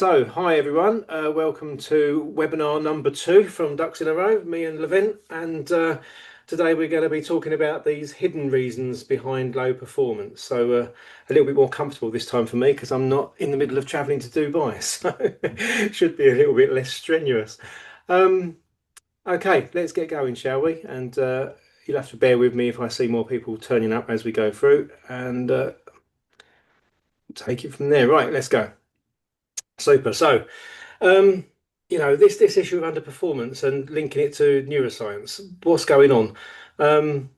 Hi everyone. Welcome to webinar number 2 from Ducks in a Row, me and Levent. And today we're going to be talking about these hidden reasons behind low performance. A little bit more comfortable this time for me because I'm not in the middle of traveling to Dubai, so it should be a little bit less strenuous. Um, okay, let's get going, shall we? And you'll have to bear with me if I see more people turning up as we go through and take it from there. Right, let's go. Super. Um, this issue of underperformance and linking it to neuroscience, what's going on? Um,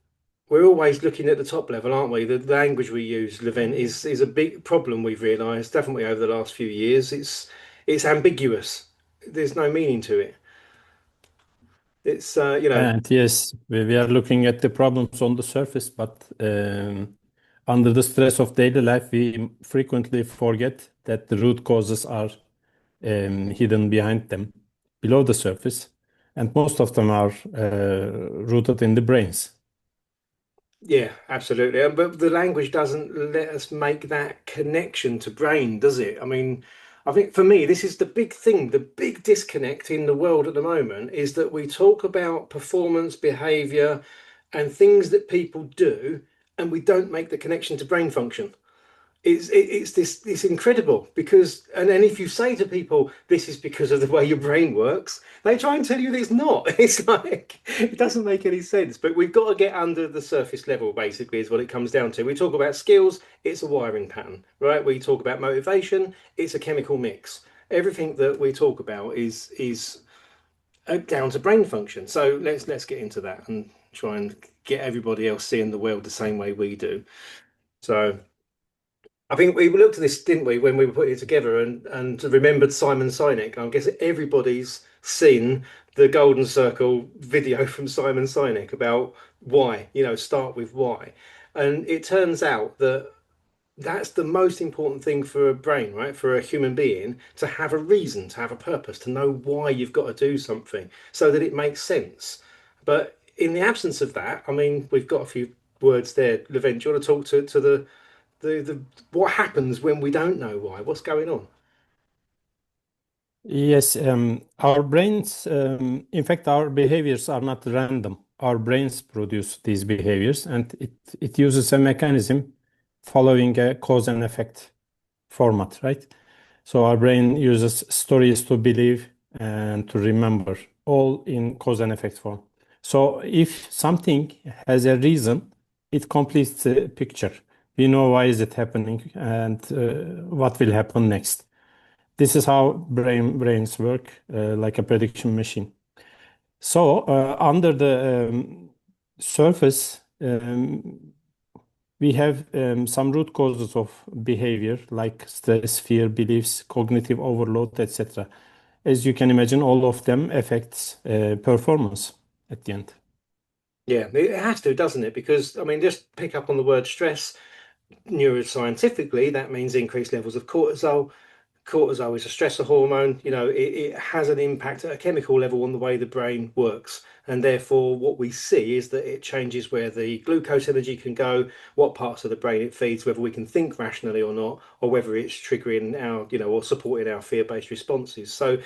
we're always looking at the top level, aren't we? The language we use, Levent, is a big problem we've realised, definitely over the last few years. It's ambiguous. There's no meaning to it. It's And yes, we are looking at the problems on the surface, but under the stress of daily life, we frequently forget that the root causes are hidden behind them, below the surface, and most of them are rooted in the brains. Yeah, absolutely. But the language doesn't let us make that connection to brain, does it? I mean, I think for me, this is the big thing, the big disconnect in the world at the moment is that we talk about performance, behavior, and things that people do, and we don't make the connection to brain function. It's this it's incredible because and then if you say to people this is because of the way your brain works, they try and tell you that it's not. It's like it doesn't make any sense. But we've got to get under the surface level, basically, is what it comes down to. We talk about skills, it's a wiring pattern, right? We talk about motivation, it's a chemical mix. Everything that we talk about is down to brain function. So let's get into that and try and get everybody else seeing the world the same way we do. So. I think we looked at this, didn't we, when we were putting it together and remembered Simon Sinek. I guess everybody's seen the Golden Circle video from Simon Sinek about why, start with why. And it turns out that that's the most important thing for a brain, right? For a human being to have a reason, to have a purpose, to know why you've got to do something so that it makes sense. But in the absence of that, I mean, we've got a few words there. Levent, do you want to talk to the what happens when we don't know why? What's going on? Yes, our brains, in fact, our behaviors are not random. Our brains produce these behaviors, and it uses a mechanism following a cause and effect format, right? So our brain uses stories to believe and to remember, all in cause and effect form. So if something has a reason, it completes the picture. We know why is it happening and what will happen next. This is how brains work, like a prediction machine. So under the surface, we have some root causes of behavior like stress, fear, beliefs, cognitive overload, etc. As you can imagine, all of them affects performance at the end. Yeah, it has to, doesn't it? Because I mean, just pick up on the word stress. Neuroscientifically, that means increased levels of cortisol. Cortisol is a stressor hormone. It has an impact at a chemical level on the way the brain works. And therefore, what we see is that it changes where the glucose energy can go, what parts of the brain it feeds, whether we can think rationally or not, or whether it's triggering our, or supporting our fear-based responses. So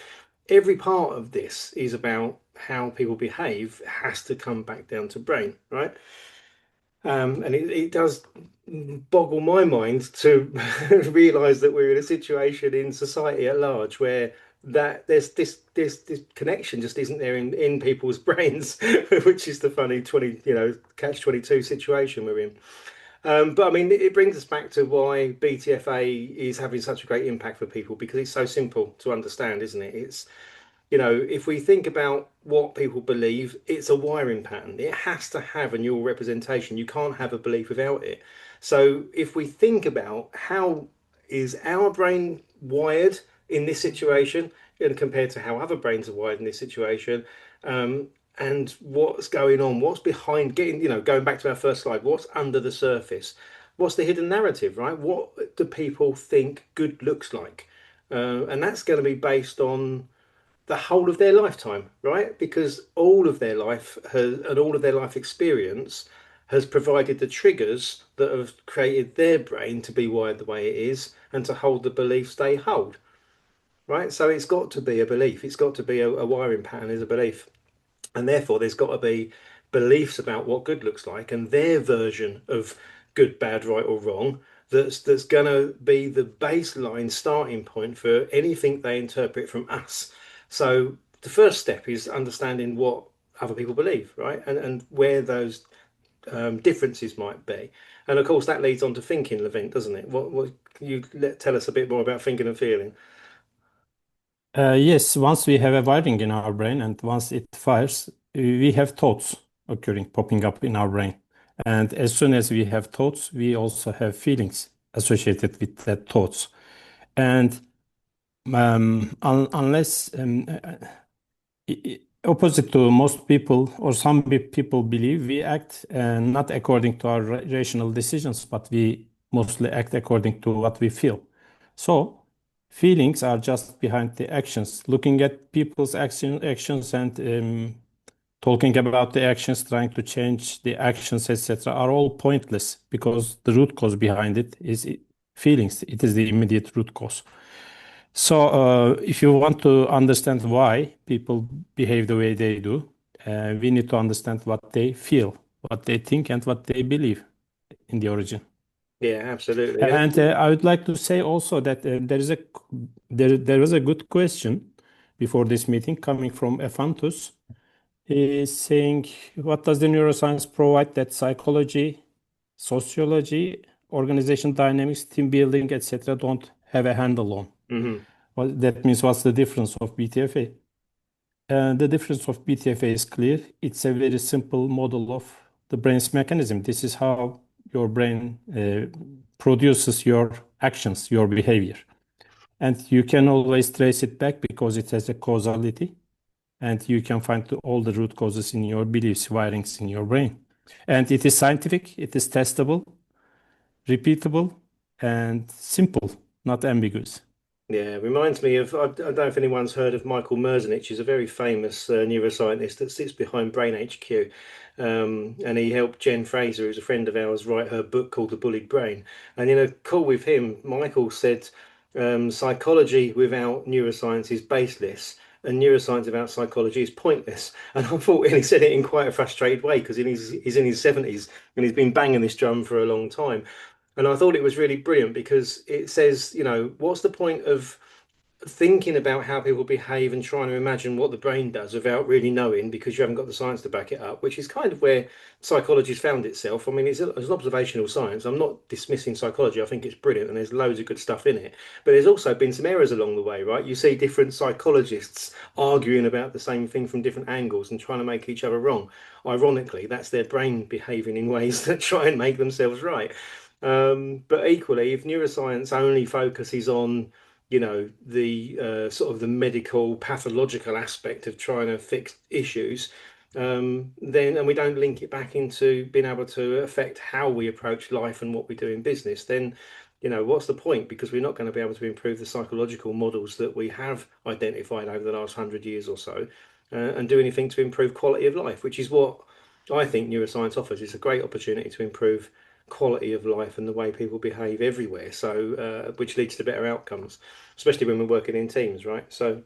every part of this is about how people behave has to come back down to brain, right? And it does boggle my mind to realize that we're in a situation in society at large where that there's this connection just isn't there in people's brains, which is the funny 20, catch 22 situation we're in. But I mean, it brings us back to why BTFA is having such a great impact for people because it's so simple to understand, isn't it? If we think about what people believe, it's a wiring pattern. It has to have a neural representation. You can't have a belief without it. So if we think about how is our brain wired in this situation and compared to how other brains are wired in this situation, um, and what's going on, what's behind getting, going back to our first slide, what's under the surface? What's the hidden narrative, right? What do people think good looks like? And that's going to be based on the whole of their lifetime, right? Because all of their life has, and all of their life experience has provided the triggers that have created their brain to be wired the way it is and to hold the beliefs they hold. right? So it's got to be a belief. It's got to be a wiring pattern is a belief. And therefore, there's got to be beliefs about what good looks like and their version of good, bad, right, or wrong. That's going to be the baseline starting point for anything they interpret from us. So the first step is understanding what other people believe, right, and where those differences might be. And of course, that leads on to thinking, Levent, doesn't it? What can you tell us a bit more about thinking and feeling? Yes, once we have a wiring in our brain and once it fires, we have thoughts occurring, popping up in our brain. And as soon as we have thoughts, we also have feelings associated with that thoughts. And unless opposite to most people or some people believe, we act not according to our rational decisions, but we mostly act according to what we feel. So feelings are just behind the actions. Looking at people's actions and talking about the actions, trying to change the actions, etc., are all pointless because the root cause behind it is feelings. It is the immediate root cause. So, if you want to understand why people behave the way they do, we need to understand what they feel, what they think, and what they believe in the origin. Yeah, absolutely. And I would like to say also that there was a good question before this meeting coming from Ephantus, is saying, what does the neuroscience provide that psychology, sociology, organization dynamics, team building, etc., don't have a handle on? Hmm. Well, that means what's the difference of BTFA? The difference of BTFA is clear. It's a very simple model of the brain's mechanism. This is how your brain produces your actions, your behavior. And you can always trace it back because it has a causality. And you can find all the root causes in your beliefs, wirings in your brain. And it is scientific, it is testable, repeatable, and simple, not ambiguous. Yeah, reminds me of, I don't know if anyone's heard of Michael Merzenich. He's a very famous neuroscientist that sits behind Brain HQ. And he helped Jen Fraser, who's a friend of ours, write her book called The Bullied Brain. And in a call with him, Michael said, psychology without neuroscience is baseless, and neuroscience without psychology is pointless. And I thought, and he said it in quite a frustrated way because he's in his 70s and he's been banging this drum for a long time. And I thought it was really brilliant because it says, what's the point of thinking about how people behave and trying to imagine what the brain does without really knowing because you haven't got the science to back it up, which is kind of where psychology's found itself. I mean, it's an observational science. I'm not dismissing psychology. I think it's brilliant and there's loads of good stuff in it. But there's also been some errors along the way, right? You see different psychologists arguing about the same thing from different angles and trying to make each other wrong. Ironically, that's their brain behaving in ways that try and make themselves right. But equally, if neuroscience only focuses on the sort of the medical pathological aspect of trying to fix issues, then and we don't link it back into being able to affect how we approach life and what we do in business, then what's the point? Because we're not going to be able to improve the psychological models that we have identified over the last 100 years or so, and do anything to improve quality of life, which is what I think neuroscience offers. It's a great opportunity to improve quality of life and the way people behave everywhere. So, which leads to better outcomes, especially when we're working in teams, right? So,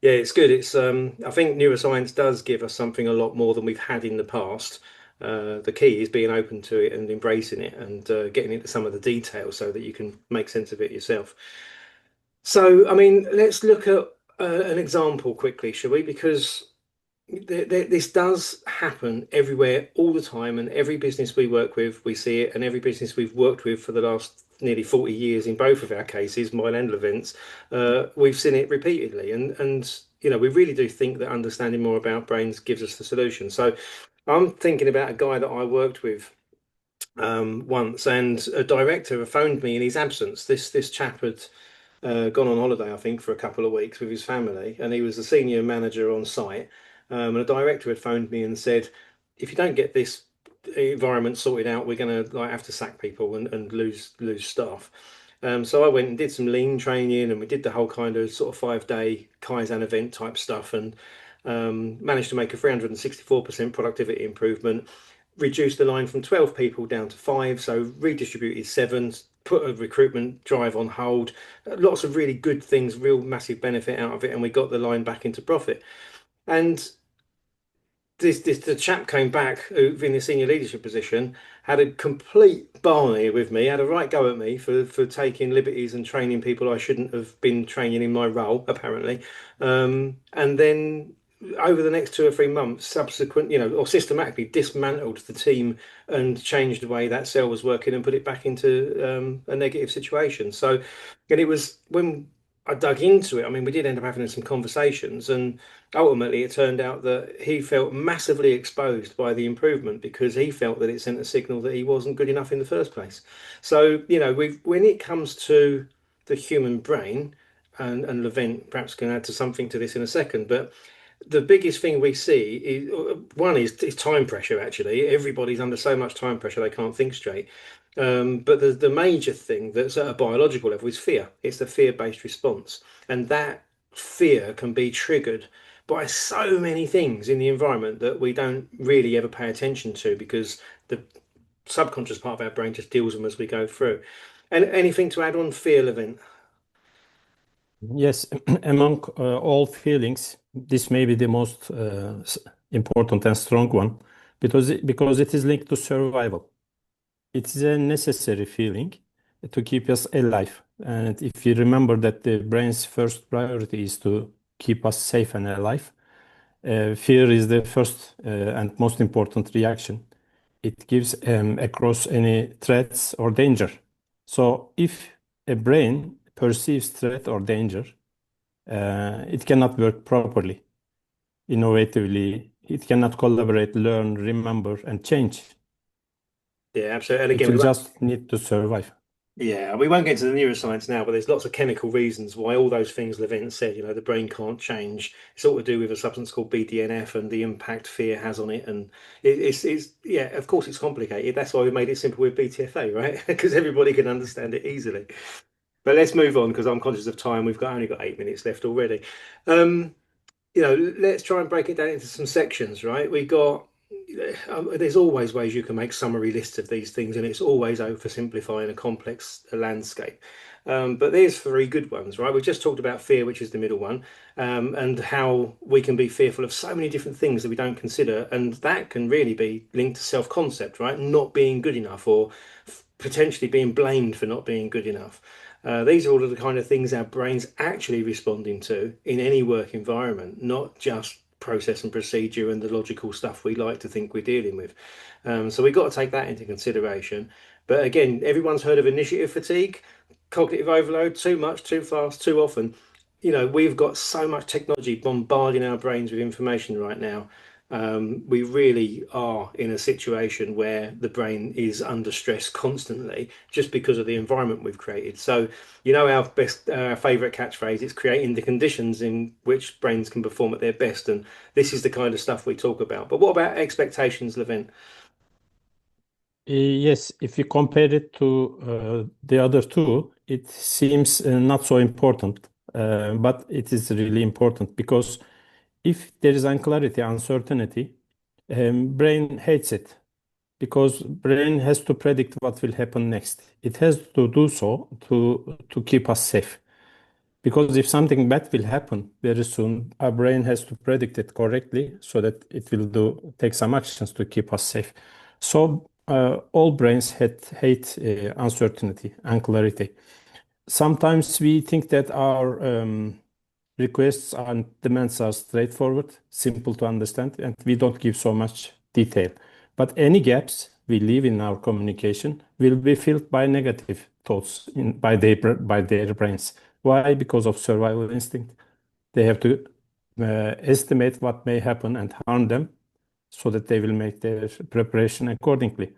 yeah, it's good. I think neuroscience does give us something a lot more than we've had in the past. The key is being open to it and embracing it and getting into some of the details so that you can make sense of it yourself. So, I mean, let's look at an example quickly, shall we? Because this does happen everywhere all the time, and every business we work with, we see it, and every business we've worked with for the last nearly 40 years in both of our cases, mine and Levent's, we've seen it repeatedly. And we really do think that understanding more about brains gives us the solution. So I'm thinking about a guy that I worked with once, and a director phoned me in his absence. This chap had gone on holiday, I think, for a couple of weeks with his family, and he was the senior manager on site. And a director had phoned me and said, "If you don't get this environment sorted out, we're going to have to sack people and lose staff." So I went and did some lean training, and we did the whole kind of sort of 5-day Kaizen event type stuff, and managed to make a 364% productivity improvement. Reduced the line from 12 people down to 5, so redistributed 7, put a recruitment drive on hold. Lots of really good things, real massive benefit out of it, and we got the line back into profit. And this the chap came back who in the senior leadership position, had a complete barney with me, had a right go at me for taking liberties and training people I shouldn't have been training in my role, apparently. And then over the next 2 or 3 months, subsequent, or systematically dismantled the team and changed the way that cell was working and put it back into a negative situation. So, and it was when I dug into it, I mean, we did end up having some conversations, and ultimately it turned out that he felt massively exposed by the improvement because he felt that it sent a signal that he wasn't good enough in the first place. So, when it comes to the human brain, and Levent perhaps can add to something to this in a second, but the biggest thing we see is one is time pressure. Actually, everybody's under so much time pressure they can't think straight. But the major thing that's at a biological level is fear. It's the fear-based response, and that fear can be triggered by so many things in the environment that we don't really ever pay attention to because the subconscious part of our brain just deals with them as we go through. And anything to add on fear, Levin? Yes, among all feelings, this may be the most important and strong one because it is linked to survival. It is a necessary feeling to keep us alive. And if you remember that the brain's first priority is to keep us safe and alive, fear is the first and most important reaction. It gives across any threats or danger. So if a brain perceives threat or danger, it cannot work properly, innovatively. It cannot collaborate, learn, remember, and change. Yeah, absolutely. And It again, will just need to survive. we won't get into the neuroscience now, but there's lots of chemical reasons why all those things Levin said, the brain can't change. It's all to do with a substance called BDNF and the impact fear has on it. And yeah, of course it's complicated. That's why we made it simple with BTFA, right? Because everybody can understand it easily. But let's move on because I'm conscious of time. We've only got 8 minutes left already. Um, let's try and break it down into some sections, right? There's always ways you can make summary lists of these things, and it's always oversimplifying a complex landscape. But there's three good ones, right? We just talked about fear, which is the middle one, and how we can be fearful of so many different things that we don't consider, and that can really be linked to self-concept, right? Not being good enough, or potentially being blamed for not being good enough. These are all of the kind of things our brain's actually responding to in any work environment, not just process and procedure and the logical stuff we like to think we're dealing with. So we've got to take that into consideration. But again, everyone's heard of initiative fatigue, cognitive overload, too much, too fast, too often. We've got so much technology bombarding our brains with information right now. We really are in a situation where the brain is under stress constantly just because of the environment we've created. So, our best, favorite catchphrase, it's creating the conditions in which brains can perform at their best. And this is the kind of stuff we talk about. But what about expectations, Levin? Yes, if you compare it to the other two, it seems not so important, but it is really important because if there is unclarity, uncertainty, brain hates it because brain has to predict what will happen next. It has to do so to keep us safe. Because if something bad will happen very soon, our brain has to predict it correctly so that it will take some actions to keep us safe. So all brains hate uncertainty and clarity. Sometimes we think that our requests and demands are straightforward, simple to understand, and we don't give so much detail. But any gaps we leave in our communication will be filled by negative thoughts by their brains. Why? Because of survival instinct. They have to estimate what may happen and harm them so that they will make their preparation accordingly.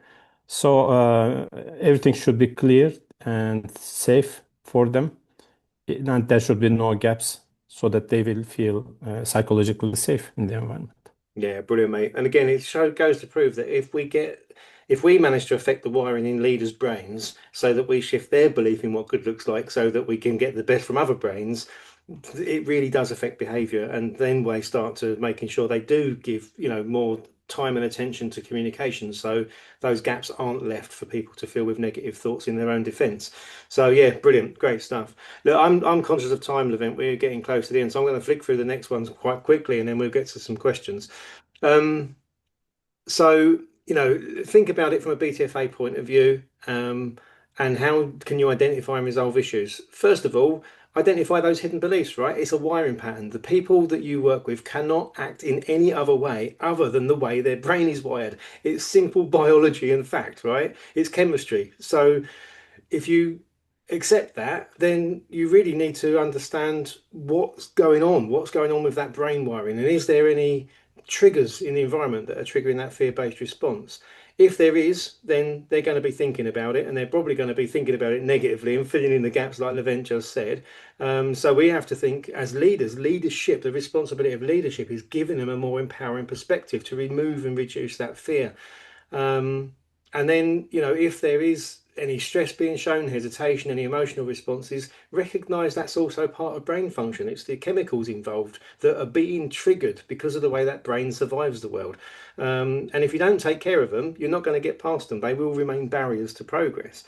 So everything should be clear and safe for them, and there should be no gaps so that they will feel psychologically safe in the environment. Yeah, brilliant, mate. And again, goes to prove that if we manage to affect the wiring in leaders' brains so that we shift their belief in what good looks like so that we can get the best from other brains, it really does affect behavior. And then we start to making sure they do give, more time and attention to communication, so those gaps aren't left for people to fill with negative thoughts in their own defense. So yeah, brilliant, great stuff. Look, I'm conscious of time, Levent. We're getting close to the end, so I'm going to flick through the next ones quite quickly, and then we'll get to some questions. Um, so, think about it from a BTFA point of view, and how can you identify and resolve issues? First of all, identify those hidden beliefs, right? It's a wiring pattern. The people that you work with cannot act in any other way other than the way their brain is wired. It's simple biology and fact, right? It's chemistry. So, if you accept that, then you really need to understand what's going on with that brain wiring, and is there any triggers in the environment that are triggering that fear-based response? If there is, then they're going to be thinking about it, and they're probably going to be thinking about it negatively and filling in the gaps, like Levent just said. So we have to think as leaders, leadership, the responsibility of leadership is giving them a more empowering perspective to remove and reduce that fear. Um, and then, if there is any stress being shown, hesitation, any emotional responses, recognize that's also part of brain function. It's the chemicals involved that are being triggered because of the way that brain survives the world. And if you don't take care of them, you're not going to get past them. They will remain barriers to progress.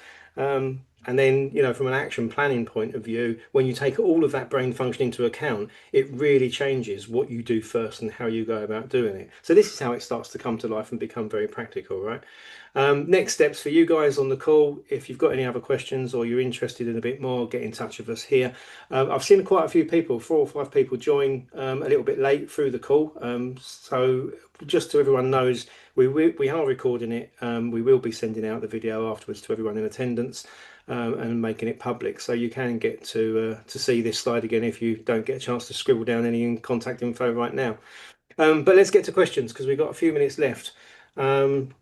And then, from an action planning point of view, when you take all of that brain function into account, it really changes what you do first and how you go about doing it. So this is how it starts to come to life and become very practical, right? Next steps for you guys on the call. If you've got any other questions or you're interested in a bit more, get in touch with us here. I've seen quite a few people, 4 or 5 people join a little bit late through the call. So just so everyone knows, we are recording it. We will be sending out the video afterwards to everyone in attendance. And making it public, so you can get to see this slide again if you don't get a chance to scribble down any contact info right now. But let's get to questions because we've got a few minutes left. Levin,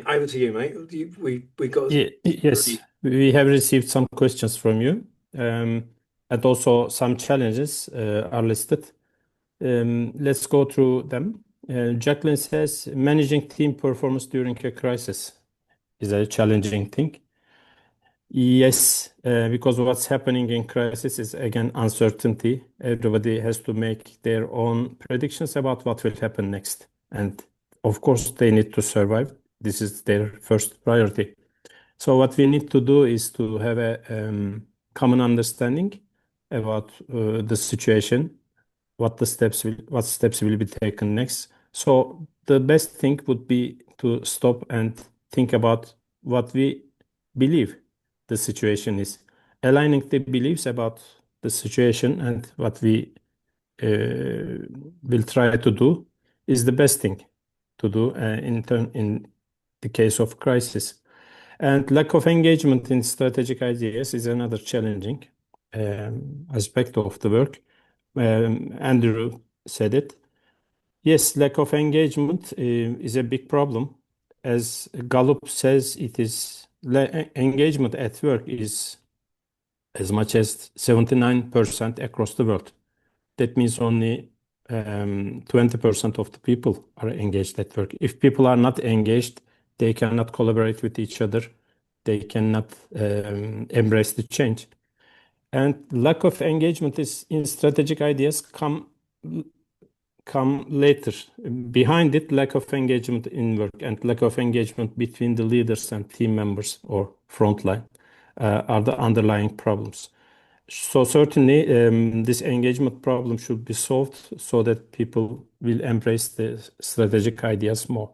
over to you, mate. We got Yes, we have received some questions from you, and also some challenges are listed. Let's go through them. Jacqueline says, managing team performance during a crisis is a challenging thing. Yes, because what's happening in crisis is again uncertainty. Everybody has to make their own predictions about what will happen next. And of course, they need to survive. This is their first priority. So what we need to do is to have a common understanding about the situation, what steps will be taken next. So the best thing would be to stop and think about what we believe the situation is. Aligning the beliefs about the situation and what we will try to do is the best thing to do in the case of crisis. And lack of engagement in strategic ideas is another challenging aspect of the work. Andrew said it. Yes, lack of engagement is a big problem. As Gallup says, it is engagement at work is as much as 79% across the world. That means only 20% of the people are engaged at work. If people are not engaged, they cannot collaborate with each other. They cannot embrace the change. And lack of engagement is in strategic ideas come later. Behind it, lack of engagement in work and lack of engagement between the leaders and team members or frontline are the underlying problems. So certainly, this engagement problem should be solved so that people will embrace the strategic ideas more.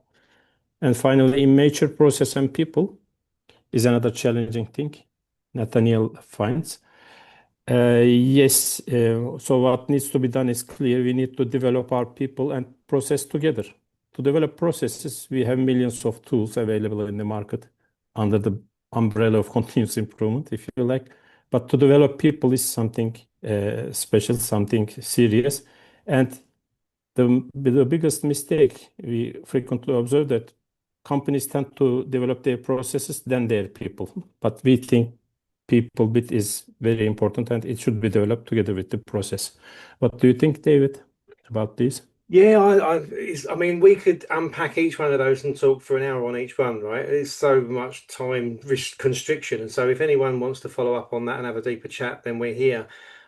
And finally, immature process and people is another challenging thing. Nathaniel finds. Yes, so what needs to be done is clear. We need to develop our people and process together. To develop processes, we have millions of tools available in the market under the umbrella of continuous improvement, if you like. But to develop people is something special, something serious. And the biggest mistake we frequently observe that companies tend to develop their processes than their people. But we think people bit is very important and it should be developed together with the process. What do you think, David, about this? Yeah, I mean, we could unpack each one of those and talk for an hour on each one, right? There's so much time constriction, and so if anyone wants to follow up on that and have a deeper chat, then we're here.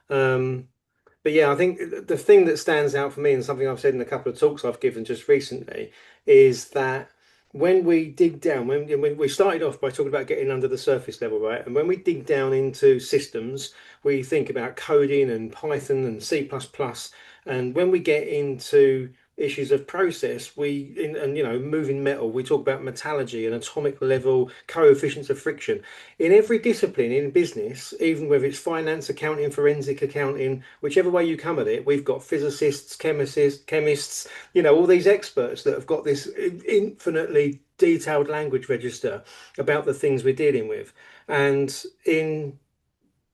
But But yeah, I think the thing that stands out for me, and something I've said in a couple of talks I've given just recently, is that when we dig down, when we started off by talking about getting under the surface level, right? And when we dig down into systems, we think about coding and Python and C++. plus plus. And when we get into issues of process, and moving metal, we talk about metallurgy and atomic level coefficients of friction. In every discipline in business, even whether it's finance, accounting, forensic accounting, whichever way you come at it, we've got physicists, chemists, all these experts that have got this infinitely detailed language register about the things we're dealing with. And in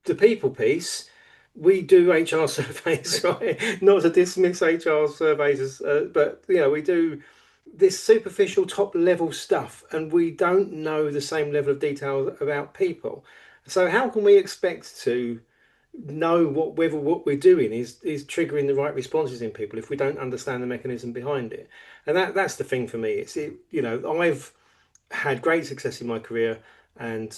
the people piece, we do HR surveys, right? Not to dismiss HR surveys, but we do this superficial top level stuff, and we don't know the same level of detail about people. So how can we expect to know whether what we're doing is triggering the right responses in people if we don't understand the mechanism behind it? And that's the thing for me. I've had great success in my career and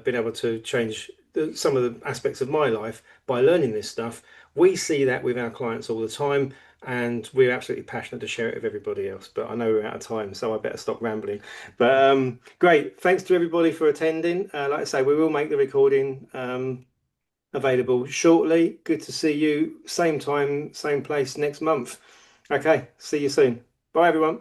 been able to change some of the aspects of my life by learning this stuff. We see that with our clients all the time, and we're absolutely passionate to share it with everybody else. But I know we're out of time, so I better stop rambling. But great. Thanks to everybody for attending. Like I say, we will make the recording available shortly. Good to see you. Same time, same place next month. Okay, see you soon. Bye, everyone.